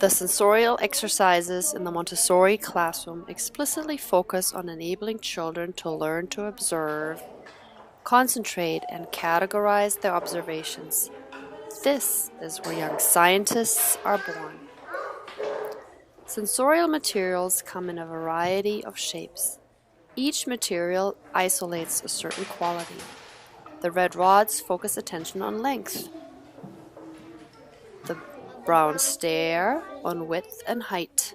The sensorial exercises in the Montessori classroom explicitly focus on enabling children to learn to observe, concentrate, and categorize their observations. This is where young scientists are born. Sensorial materials come in a variety of shapes. Each material isolates a certain quality. The red rods focus attention on length. The brown stare on width and height.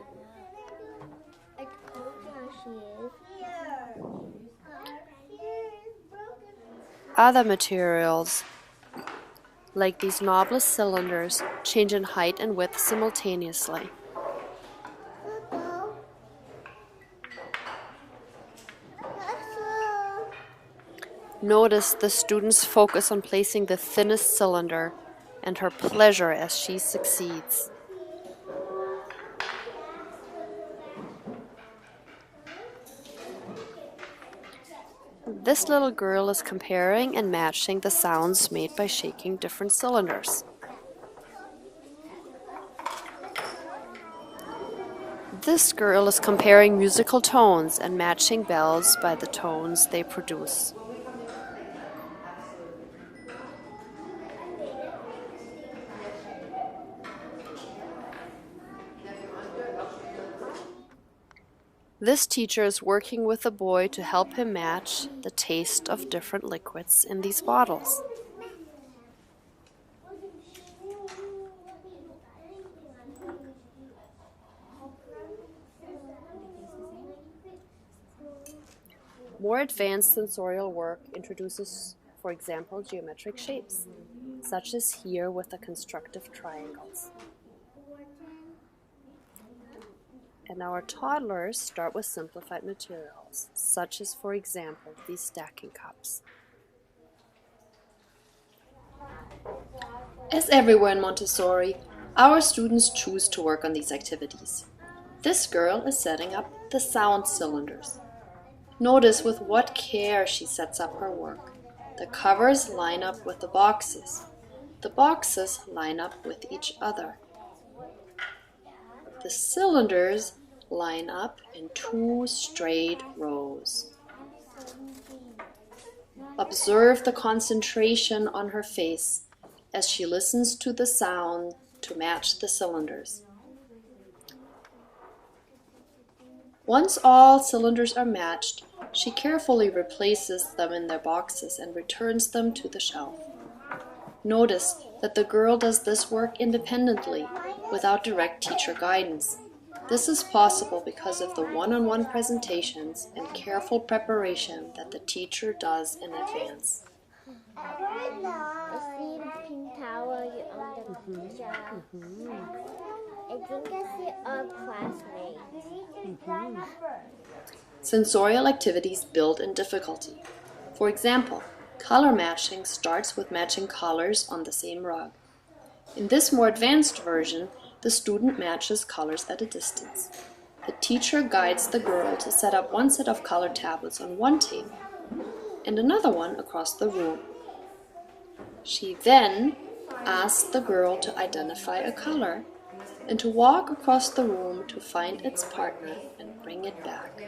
Other materials, like these knobless cylinders, change in height and width simultaneously. Notice the student's focus on placing the thinnest cylinder and her pleasure as she succeeds. This little girl is comparing and matching the sounds made by shaking different cylinders. This girl is comparing musical tones and matching bells by the tones they produce. This teacher is working with the boy to help him match the taste of different liquids in these bottles. More advanced sensorial work introduces, for example, geometric shapes, such as here with the constructive triangles. And our toddlers start with simplified materials, such as, for example, these stacking cups. As everywhere in Montessori, our students choose to work on these activities. This girl is setting up the sound cylinders. Notice with what care she sets up her work. The covers line up with the boxes. The boxes line up with each other. The cylinders line up in 2 straight rows. Observe the concentration on her face as she listens to the sound to match the cylinders. Once all cylinders are matched, she carefully replaces them in their boxes and returns them to the shelf. Notice that the girl does this work independently, without direct teacher guidance. This is possible because of the one-on-one presentations and careful preparation that the teacher does in advance. I see the pink towel on the picture. I think I see a classmate. Sensorial activities build in difficulty. For example, color matching starts with matching colors on the same rug. In this more advanced version, the student matches colors at a distance. The teacher guides the girl to set up one set of color tablets on one table and another one across the room. She then asks the girl to identify a color and to walk across the room to find its partner and bring it back.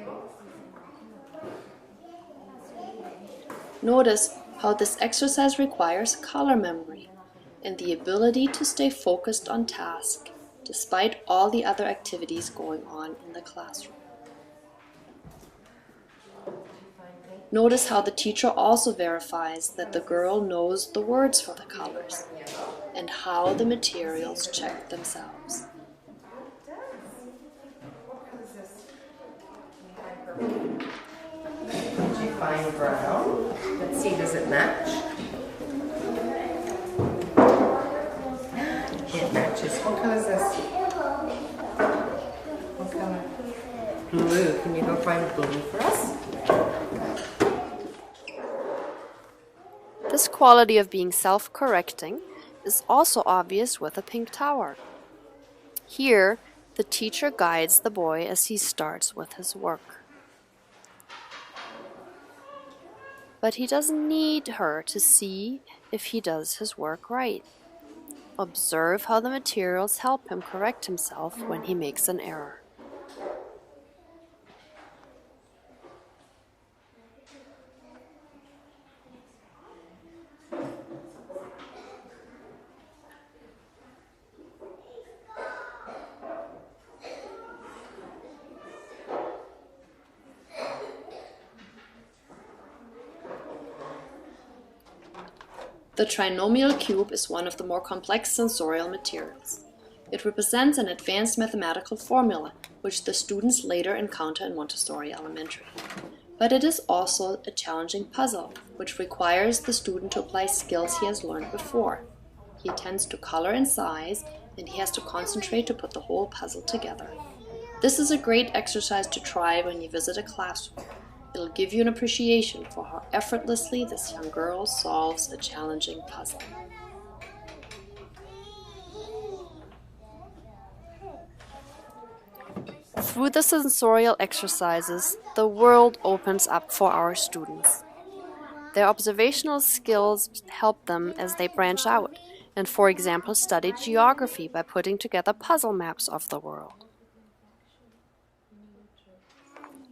Notice how this exercise requires color memory and the ability to stay focused on task despite all the other activities going on in the classroom. Notice how the teacher also verifies that the girl knows the words for the colors and how the materials check themselves. Did you find brown? Let's see, does it match? It matches. What color is this? What color? Blue. Can you go find blue for us? This quality of being self-correcting is also obvious with a pink tower. Here, the teacher guides the boy as he starts with his work. But he doesn't need her to see if he does his work right. Observe how the materials help him correct himself when he makes an error. The trinomial cube is one of the more complex sensorial materials. It represents an advanced mathematical formula, which the students later encounter in Montessori Elementary. But it is also a challenging puzzle, which requires the student to apply skills he has learned before. He attends to color and size, and he has to concentrate to put the whole puzzle together. This is a great exercise to try when you visit a classroom. It'll give you an appreciation for how effortlessly this young girl solves a challenging puzzle. Through the sensorial exercises, the world opens up for our students. Their observational skills help them as they branch out and, for example, study geography by putting together puzzle maps of the world.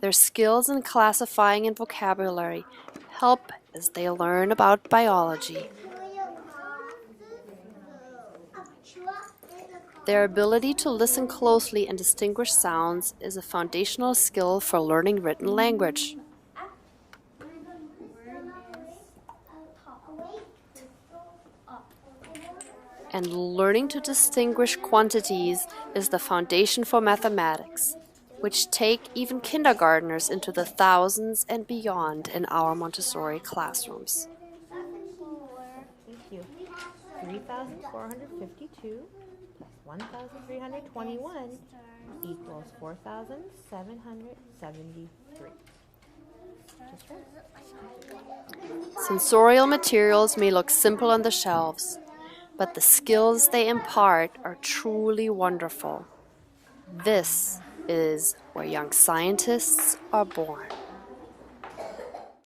Their skills in classifying and vocabulary help as they learn about biology. Their ability to listen closely and distinguish sounds is a foundational skill for learning written language. And learning to distinguish quantities is the foundation for mathematics, which take even kindergartners into the thousands and beyond in our Montessori classrooms. Thank you. 3,452 plus 1,321 equals 4,773. Just right. Sensorial materials may look simple on the shelves, but the skills they impart are truly wonderful. This is where young scientists are born.